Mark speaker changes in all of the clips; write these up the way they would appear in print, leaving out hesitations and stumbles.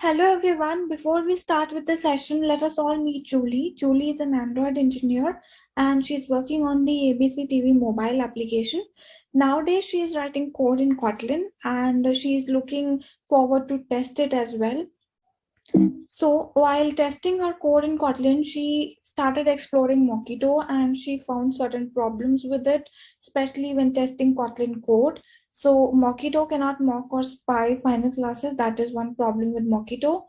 Speaker 1: Hello everyone. Before we start with the session, let us all meet Julie. Julie is an Android engineer and she's working on the ABC TV mobile application. Nowadays, she is writing code in Kotlin and she is looking forward to test it as well. So while testing her code in Kotlin, she started exploring Mockito and she found certain problems with it, especially when testing Kotlin code. So Mockito cannot mock or spy final classes. That is one problem with Mockito.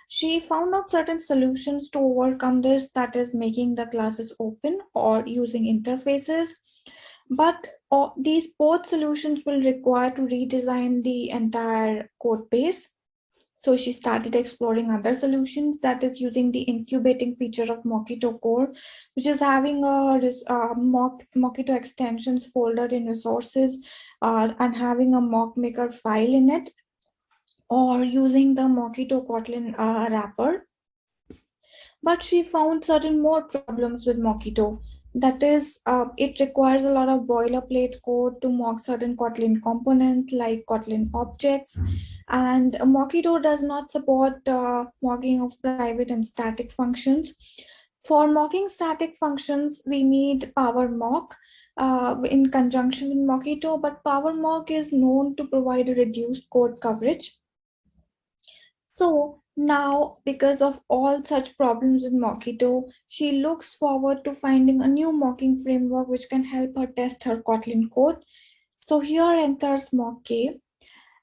Speaker 1: She found out certain solutions to overcome this, that is making the classes open or using interfaces. But these both solutions will require to redesign the entire code base. So she started exploring other solutions, that is using the incubating feature of Mockito Core, which is having a Mockito extensions folder in resources and having a mock maker file in it, or using the Mockito Kotlin wrapper. But she found certain more problems with Mockito. That is, it requires a lot of boilerplate code to mock certain Kotlin components like Kotlin objects, and Mockito does not support mocking of private and static functions. For mocking static functions, we need PowerMock in conjunction with Mockito, but PowerMock is known to provide a reduced code coverage. So now, because of all such problems with Mockito, she looks forward to finding a new mocking framework which can help her test her Kotlin code. So here enters Mock-K.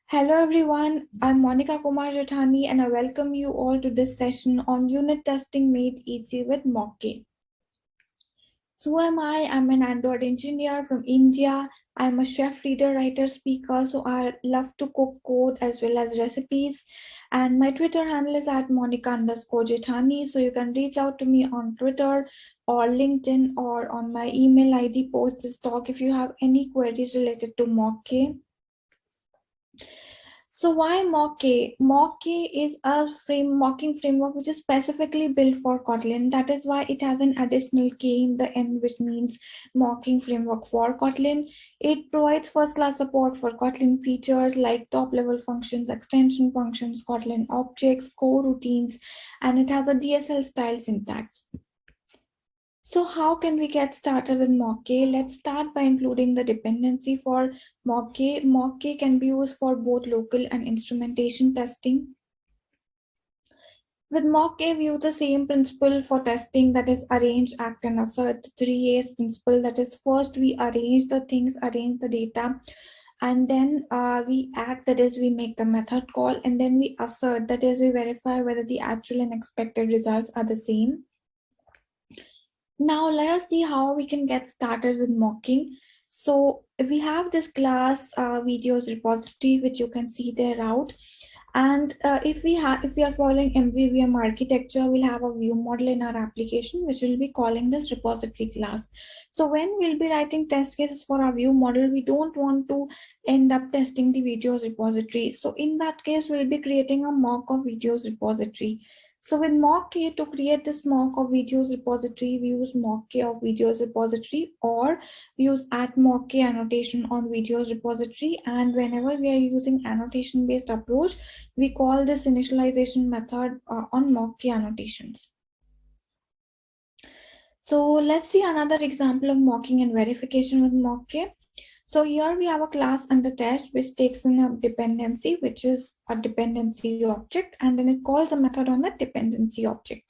Speaker 1: Hello everyone, I'm Monica Kumar Jethani and I welcome you all to this session on unit testing made easy with Mock-K. So who am I? I'm an Android engineer from India. I'm a chef, reader, writer, speaker. So I love to cook code as well as recipes. And my Twitter handle is at Monica_Jethani. So you can reach out to me on Twitter or LinkedIn or on my email ID post this talk if you have any queries related to Mock-K. So why Mock-K? Mock-K is a mocking framework which is specifically built for Kotlin. That is why it has an additional K in the end, which means mocking framework for Kotlin. It provides first-class support for Kotlin features like top-level functions, extension functions, Kotlin objects, coroutines, and it has a DSL style syntax. So how can we get started with Mock-K? Let's start by including the dependency for Mock-K. Mock-K can be used for both local and instrumentation testing. With Mock-K, we use the same principle for testing, that is arrange, act, and assert. The 3A's principle, that is first we arrange the things, arrange the data, and then we act, that is we make the method call, and then we assert, that is we verify whether the actual and expected results are the same. Now let us see how we can get started with mocking. So we have this class videos repository, which you can see there out. And if we are following MVVM architecture, we'll have a view model in our application, which will be calling this repository class. So when we'll be writing test cases for our view model, we don't want to end up testing the videos repository. So in that case, we'll be creating a mock of videos repository. So with Mock-K, to create this mock of videos repository, we use Mock-K of videos repository, or we use at Mock-K annotation on videos repository. And whenever we are using annotation based approach, we call this initialization method on Mock-K annotations. So let's see another example of mocking and verification with Mock-K. So here we have a class under test which takes in a dependency, which is a dependency object, and then it calls a method on the dependency object.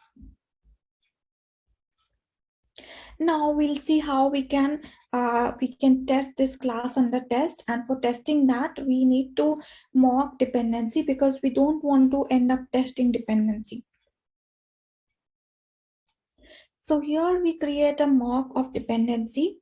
Speaker 1: Now we'll see how we can test this class under test, and for testing that we need to mock dependency because we don't want to end up testing dependency. So here we create a mock of dependency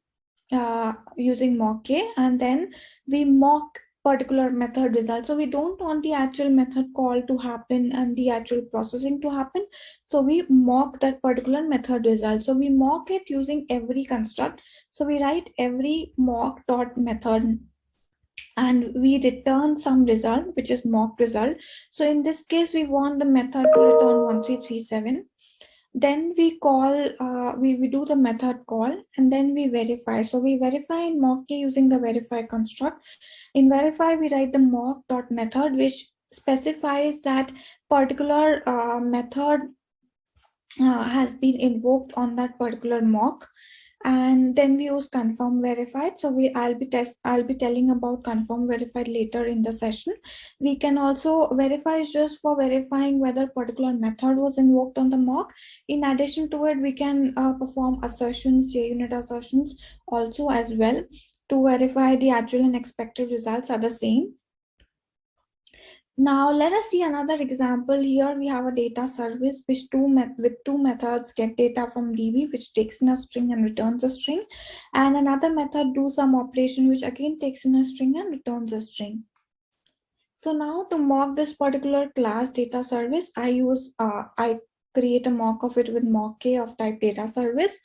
Speaker 1: using Mock-K, and then we mock particular method result. So we don't want the actual method call to happen and the actual processing to happen. So we mock that particular method result. So we mock it using every construct. So we write every mock dot method and we return some result, which is mock result. So in this case, we want the method to return 1337. Then we call, we do the method call, and then we verify. So we verify in Mock-K using the verify construct. In verify, we write the mock dot method, which specifies that particular method has been invoked on that particular mock. And then we use confirm verified. So I'll be telling about confirm verified later in the session. We can also verify just for verifying whether particular method was invoked on the mock. In addition to it, we can perform assertions, JUnit assertions also as well, to verify the actual and expected results are the same. Now let us see another example. Here we have a data service which with two methods get data from DB, which takes in a string and returns a string, and another method do some operation which again takes in a string and returns a string. So now to mock this particular class data service, I create a mock of it with mock of type data service,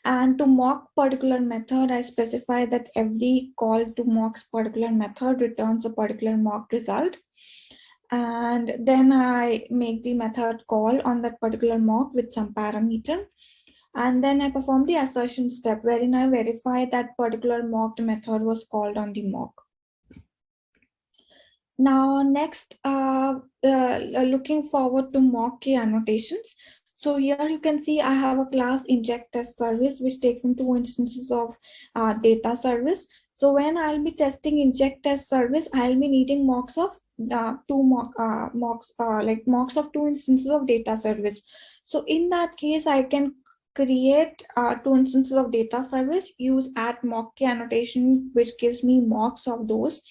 Speaker 1: and to mock particular method, I specify that every call to mock's particular method returns a particular mock result. And then I make the method call on that particular mock with some parameter. And then I perform the assertion step wherein I verify that particular mocked method was called on the mock. Now next, looking forward to mock key annotations. So here you can see I have a class inject test service which takes in two instances of data service. So when I'll be testing inject test service, I'll be needing mocks of mocks of two instances of data service. So in that case, I can create two instances of data service, use at mock key annotation, which gives me mocks of those,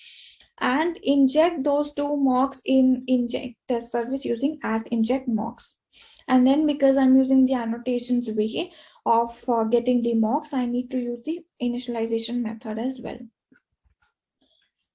Speaker 1: and inject those two mocks in inject test service using at inject mocks. And then because I'm using the annotations way of getting the mocks, I need to use the initialization method as well.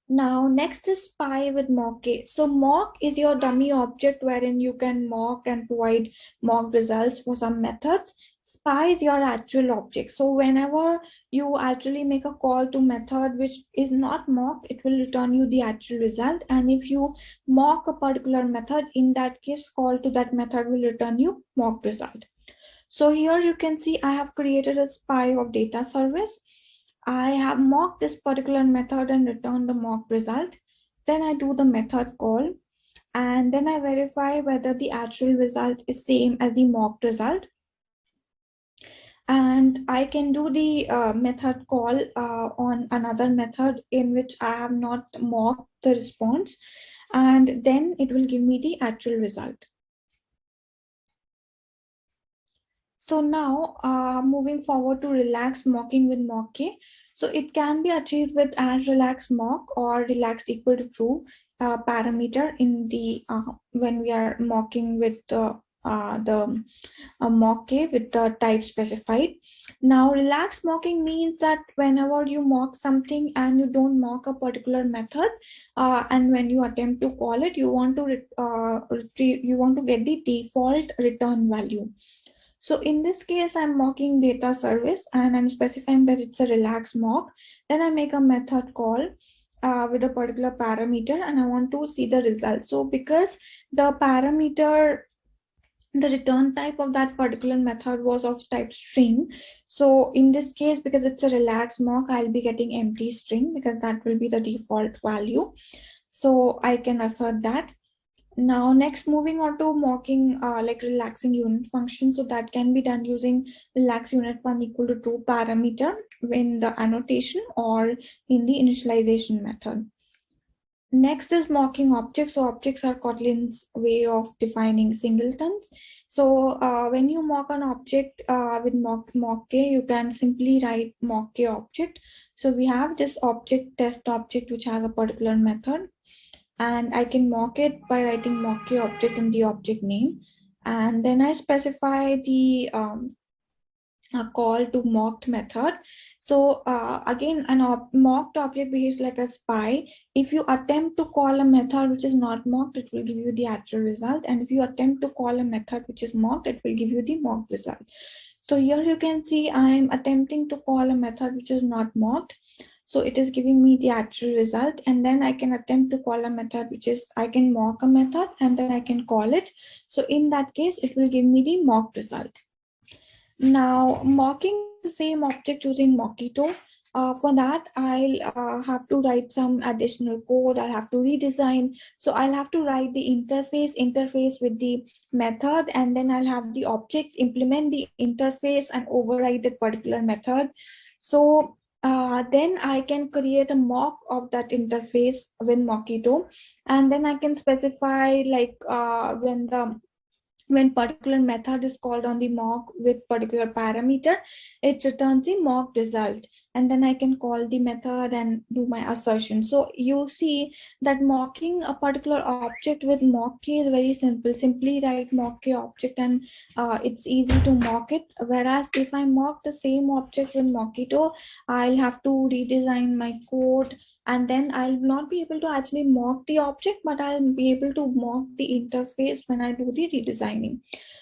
Speaker 1: Now next is spy with mock. So mock is your dummy object wherein you can mock and provide mock results for some methods. Spy is your actual object. So whenever you actually make a call to method which is not mocked, it will return you the actual result. And if you mock a particular method, in that case, call to that method will return you mock result. So here you can see I have created a spy of data service. I have mocked this particular method and returned the mock result. Then I do the method call, and then I verify whether the actual result is same as the mocked result. And I can do the method call on another method in which I have not mocked the response, and then it will give me the actual result. So now moving forward to relaxed mocking with mock. So it can be achieved with as relaxed mock or relaxed equal to true parameter in the when we are mocking with the mock with the type specified. Now relaxed mocking means that whenever you mock something and you don't mock a particular method, and when you attempt to call it, you want to get the default return value. So in this case, I'm mocking data service and I'm specifying that it's a relaxed mock. Then I make a method call with a particular parameter and I want to see the result. So because the parameter, the return type of that particular method was of type string. So in this case, because it's a relaxed mock, I'll be getting empty string because that will be the default value. So I can assert that. Now, next moving on to mocking like relaxing unit function. So that can be done using relax unit fun equal to true parameter in the annotation or in the initialization method. Next is mocking objects. So objects are Kotlin's way of defining singletons. So when you mock an object with mock k, you can simply write mock k object. So we have this object test object which has a particular method, and I can mock it by writing mock k object in the object name. And then I specify the call to mocked method. So again, mocked object behaves like a spy. If you attempt to call a method which is not mocked, it will give you the actual result. And if you attempt to call a method which is mocked, it will give you the mocked result. So here you can see I'm attempting to call a method which is not mocked. So it is giving me the actual result, and then I can attempt to call a method which is, I can mock a method and then I can call it. So in that case, it will give me the mocked result. Now mocking the same object using Mockito. For that, I'll have to write some additional code. I'll have to redesign. So I'll have to write the interface with the method, and then I'll have the object implement the interface and override that particular method. So then I can create a mock of that interface with Mockito, and then I can specify like when particular method is called on the mock with particular parameter, it returns the mock result, and then I can call the method and do my assertion. So you see that mocking a particular object with mock key is very simple. Simply write mock key object, and it's easy to mock it. Whereas if I mock the same object with Mockito, I'll have to redesign my code, and then I'll not be able to actually mock the object, but I'll be able to mock the interface when I do the redesigning.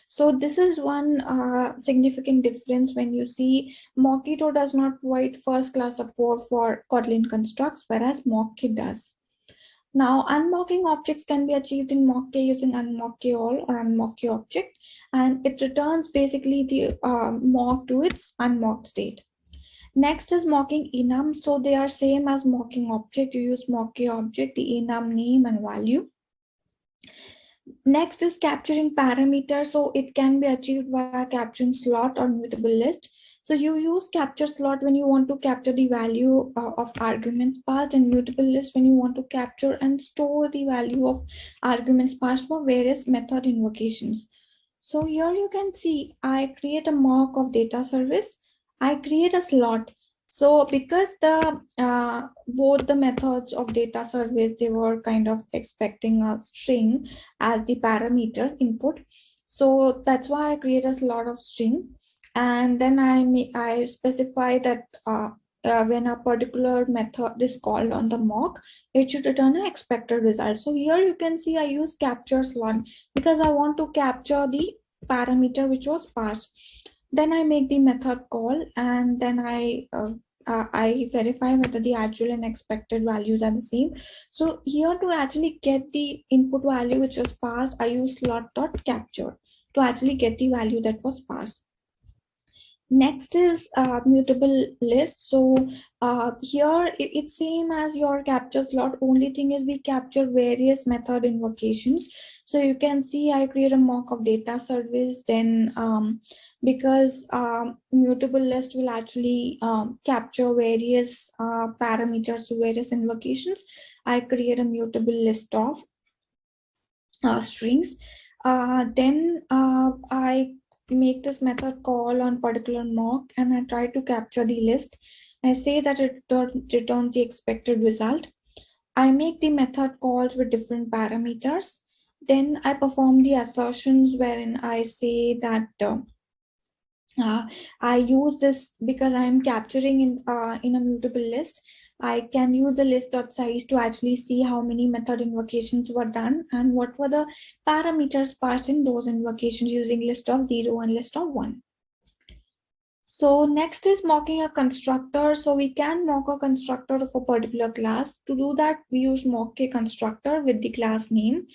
Speaker 1: So this is one significant difference when you see Mockito does not provide first class support for Kotlin constructs, whereas Mockkit does. Now, unmocking objects can be achieved in Mock-K using unmock-K all or unmock-K object, and it returns basically the mock to its unmocked state. Next is mocking enum. So they are same as mocking object. You use mock-K object, the enum name and value. Next is capturing parameter. So it can be achieved via capturing slot or mutable list. So you use capture slot when you want to capture the value of arguments passed, and mutable list when you want to capture and store the value of arguments passed for various method invocations. So here you can see I create a mock of data service. I create a slot. So because the both the methods of data service, they were kind of expecting a string as the parameter input. So that's why I create a slot of string, and then I specify that when a particular method is called on the mock, it should return an expected result. So here you can see I use capture slot because I want to capture the parameter which was passed. Then I make the method call, and then I verify whether the actual and expected values are the same. So here to actually get the input value which was passed, I use slot.capture to actually get the value that was passed. Next is mutable list. So here it's same as your capture slot. Only thing is we capture various method invocations. So you can see I create a mock of data service. Then because mutable list will actually capture various parameters to various invocations, I create a mutable list of strings. Then I make this method call on particular mock, and I try to capture the list. I say that it returns the expected result. I make the method calls with different parameters. Then I perform the assertions wherein I say that I use this because I am capturing in a mutable list. I can use the list.size to actually see how many method invocations were done and what were the parameters passed in those invocations using list of 0 and list of 1. So next is mocking a constructor. So we can mock a constructor of a particular class. To do that, we use mock a constructor with the class name.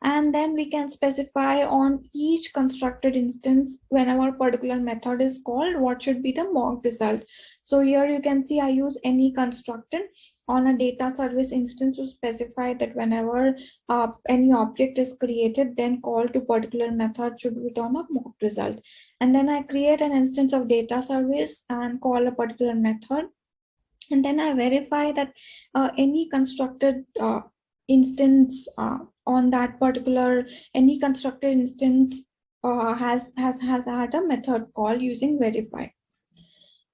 Speaker 1: And then we can specify on each constructed instance, whenever a particular method is called, what should be the mock result. So here you can see I use any constructor on a data service instance to specify that whenever any object is created, then call to particular method should return a mock result. And then I create an instance of data service and call a particular method. And then I verify that any constructed instance on that particular, any constructed instance has had a method call using verify.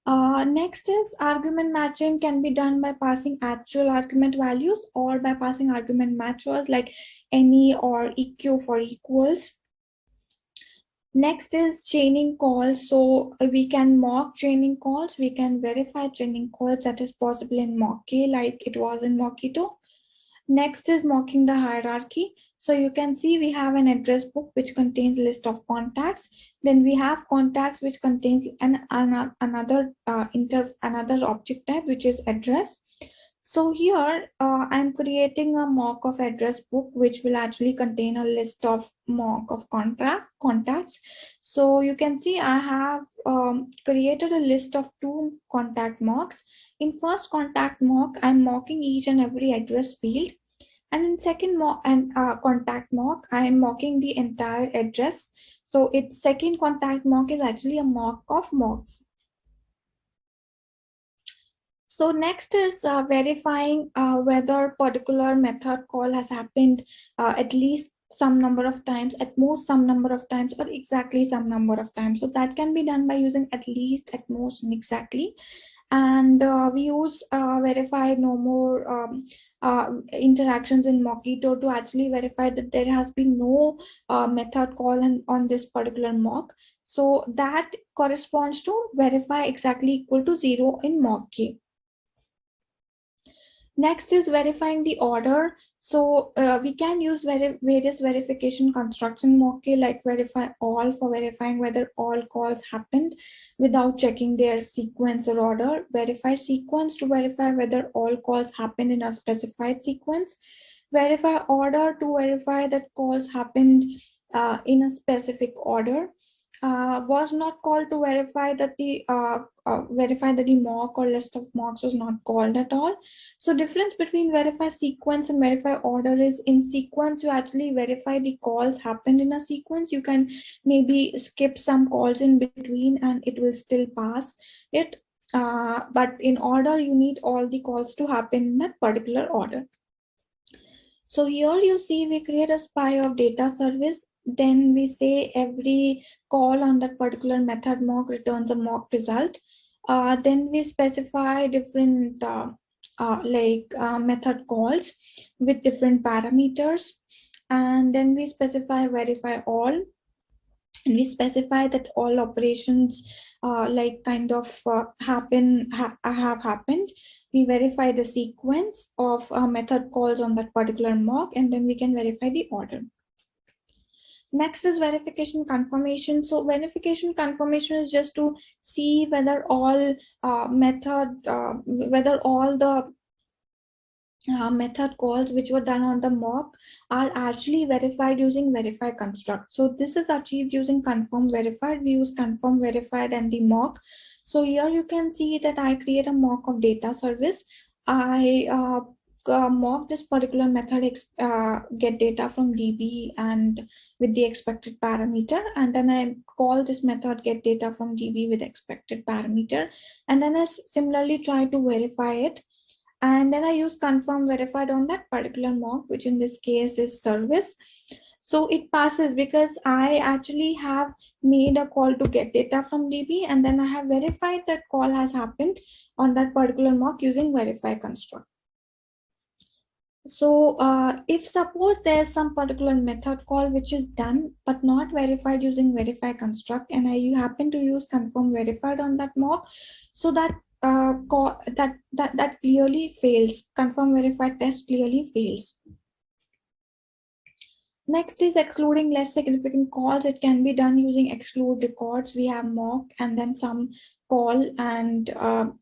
Speaker 1: Next is argument matching can be done by passing actual argument values or by passing argument matchers like any or eq for equals. Next is chaining calls. So we can mock chaining calls. We can verify chaining calls that is possible in Mock-K like it was in Mockito. Next is mocking the hierarchy. So you can see we have an address book which contains list of contacts. Then we have contacts which contains another object type which is address. So here I'm creating a mock of address book, which will actually contain a list of mock of contacts. So you can see I have created a list of 2 contact mocks. In first contact mock, I'm mocking each and every address field. And in second mock and contact mock, I am mocking the entire address. So its second contact mock is actually a mock of mocks. So next is verifying whether particular method call has happened at least some number of times, at most some number of times, or exactly some number of times. So that can be done by using at least, at most, and exactly. And we use verify no more interactions in Mockito to actually verify that there has been no method call on this particular mock. So that corresponds to verify exactly equal to 0 in mock key. Next is verifying the order. So we can use various verification constructs in Mockey, like verify all for verifying whether all calls happened without checking their sequence or order. Verify sequence to verify whether all calls happened in a specified sequence. Verify order to verify that calls happened in a specific order. Was not called to verify that the mock or list of mocks was not called at all. So difference between verify sequence and verify order is in sequence, you actually verify the calls happened in a sequence. You can maybe skip some calls in between and it will still pass it. But in order, you need all the calls to happen in that particular order. So here you see we create a spy of data service. Then we say every call on that particular method mock returns a mock result. Then we specify different method calls with different parameters. And then we specify verify all. And we specify that all operations have happened. We verify the sequence of method calls on that particular mock, and then we can verify the order. Next is verification confirmation. So verification confirmation is just to see whether all whether all the method calls which were done on the mock are actually verified using verify construct. So this is achieved using confirm verified. We use confirm verified and the mock. So here you can see that I create a mock of data service. I mock this particular method get data from DB and with the expected parameter, and then I call this method get data from DB with expected parameter, and then I similarly try to verify it. And then I use confirm verified on that particular mock, which in this case is service. So it passes because I actually have made a call to get data from DB, and then I have verified that call has happened on that particular mock using verify construct. So if suppose there's some particular method call which is done but not verified using verify construct, and you happen to use confirm verified on that mock, so that that clearly fails. Confirm verified test clearly fails. Next is excluding less significant calls. It can be done using exclude records. We have mock and then some call, and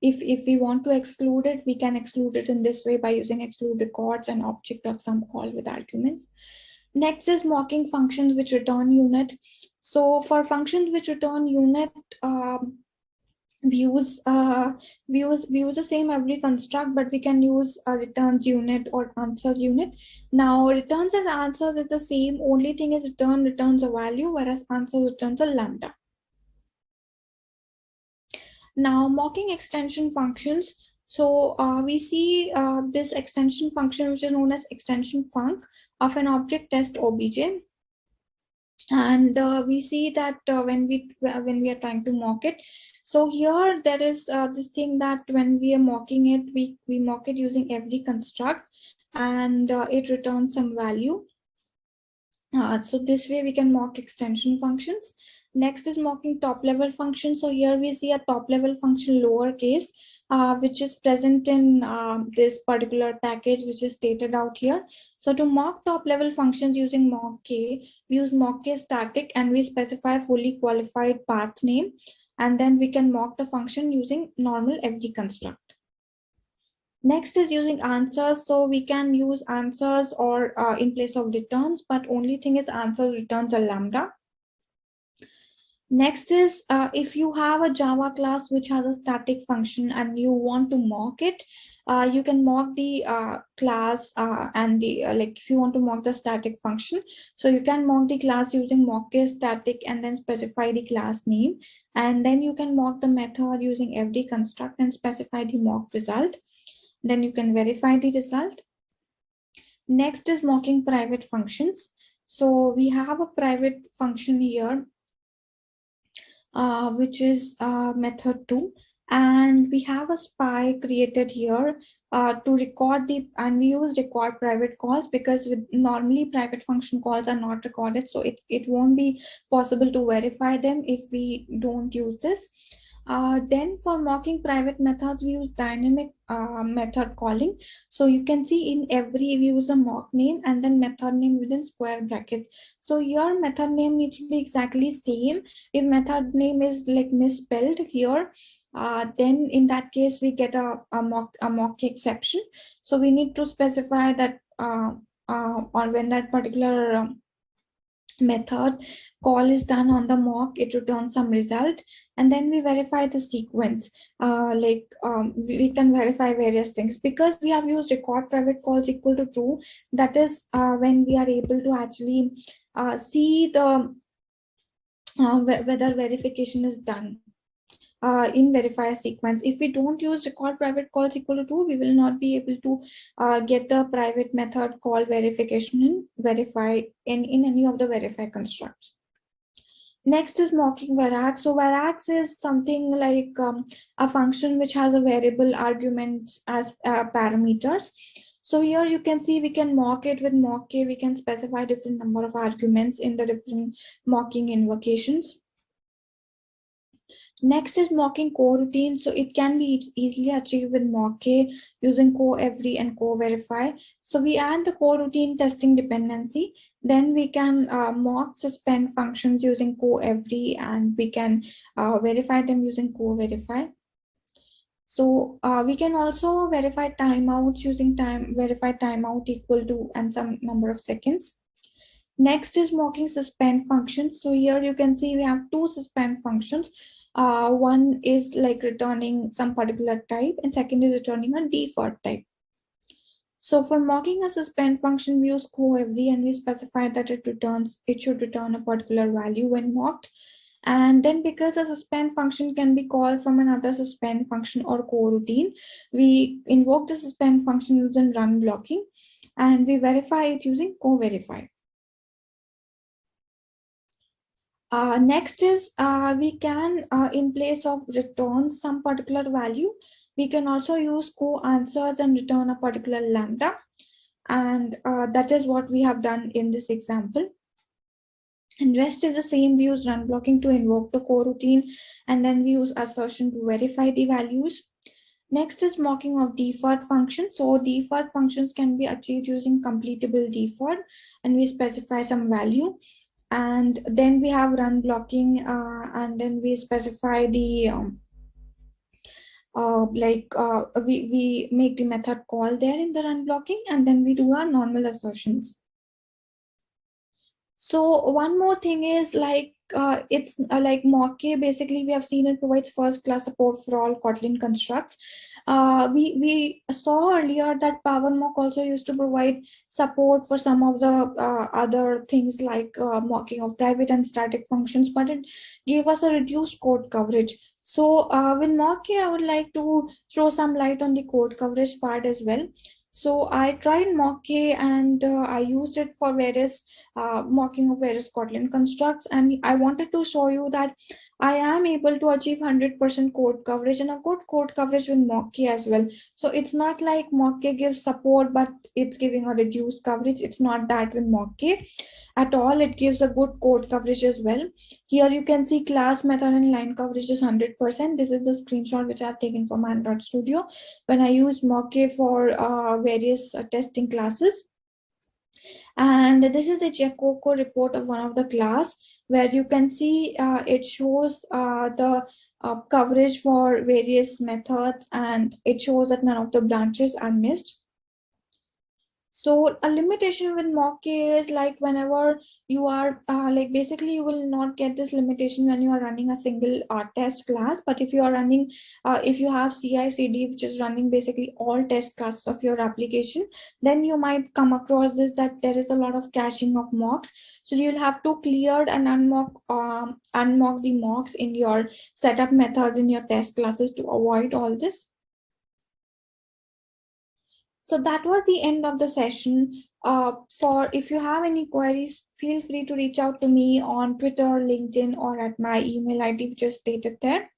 Speaker 1: if we want to exclude it, we can exclude it in this way by using exclude records and object of some call with arguments. Next is mocking functions which return unit. So for functions which return unit, views the same every construct, but we can use a returns unit or answers unit. Now returns and answers is the same, only thing is returns a value, whereas answers returns a lambda. Now mocking extension functions. So we see this extension function which is known as extension func of an object test obj. And we see that when we are trying to mock it, so here there is this thing that when we are mocking it, we mock it using every construct, and it returns some value. So this way we can mock extension functions. Next is mocking top level function. So here we see a top level function lowercase, which is present in this particular package, which is stated out here. So to mock top level functions using mock k, we use mock k static and we specify fully qualified path name, and then we can mock the function using normal FD construct. Next is using answers. So we can use answers or in place of returns, but only thing is answers returns a lambda. Next is if you have a Java class which has a static function and you want to mock it, you can mock the class and the like if you want to mock the static function. So you can mock the class using mock static and then specify the class name. And then you can mock the method using fd construct and specify the mock result. Then you can verify the result. Next is mocking private functions. So we have a private function here which is method 2, and we have a spy created here to record the, and we use record private calls because with normally private function calls are not recorded, so it won't be possible to verify them if we don't use this. Then for mocking private methods, we use dynamic method calling. So you can see in every, we use a mock name and then method name within square brackets. So your method name needs to be exactly same. If method name is like misspelled here, then in that case we get a mock exception. So we need to specify that or when that particular method call is done on the mock, it returns some result, and then we verify the sequence. We can verify various things because we have used record private calls equal to true. That is when we are able to actually see the whether verification is done in verifier sequence. If we don't use record private calls equal to true, we will not be able to get the private method call verification in verify in any of the verify constructs. Next is mocking varargs. So varargs is something like a function which has a variable argument as parameters. So here you can see we can mock it with mock k. We can specify different number of arguments in the different mocking invocations. Next is mocking coroutine. So it can be easily achieved with mock using co-every and co-verify. So we add the coroutine testing dependency. Then we can mock suspend functions using co-every, and we can verify them using co-verify. So we can also verify timeouts using verify timeout equal to and some number of seconds. Next is mocking suspend functions. So here you can see we have two suspend functions. One is like returning some particular type, and second is returning a default type. So for mocking a suspend function, we use co-every and we specify that it should return a particular value when mocked. And then because a suspend function can be called from another suspend function or coroutine, we invoke the suspend function using run blocking, and we verify it using co-verify. Next is we can, in place of return some particular value, we can also use co-answers and return a particular lambda. And that is what we have done in this example. And rest is the same. We use run blocking to invoke the coroutine, and then we use assertion to verify the values. Next is mocking of default functions. So default functions can be achieved using completable default, and we specify some value. And then we have run blocking, and then we specify the we make the method call there in the run blocking, and then we do our normal assertions. So one more thing is like it's like Mock-K. Basically, we have seen it provides first class support for all Kotlin constructs. We saw earlier that PowerMock also used to provide support for some of the other things like mocking of private and static functions, but it gave us a reduced code coverage. So with Mock-K, I would like to throw some light on the code coverage part as well. So I tried Mock-K, and I used it for various mocking of various Kotlin constructs, and I wanted to show you that I am able to achieve 100% code coverage and a good code coverage with Mock-K as well. So it's not like Mock-K gives support, but it's giving a reduced coverage. It's not that with Mock-K at all. It gives a good code coverage as well. Here you can see class, method, and line coverage is 100%. This is the screenshot which I've taken from Android Studio when I used Mock-K for various testing classes. And this is the Jacoco report of one of the class, where you can see it shows the coverage for various methods, and it shows that none of the branches are missed. So a limitation with mock is like whenever you are like basically you will not get this limitation when you are running a single test class. But if you are running, if you have CI/CD which is running basically all test classes of your application, then you might come across this that there is a lot of caching of mocks. So you'll have to clear and unmock the mocks in your setup methods in your test classes to avoid all this. So that was the end of the session. For if you have any queries, feel free to reach out to me on Twitter, LinkedIn, or at my email ID, which is stated there.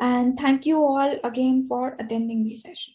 Speaker 1: And thank you all again for attending the session.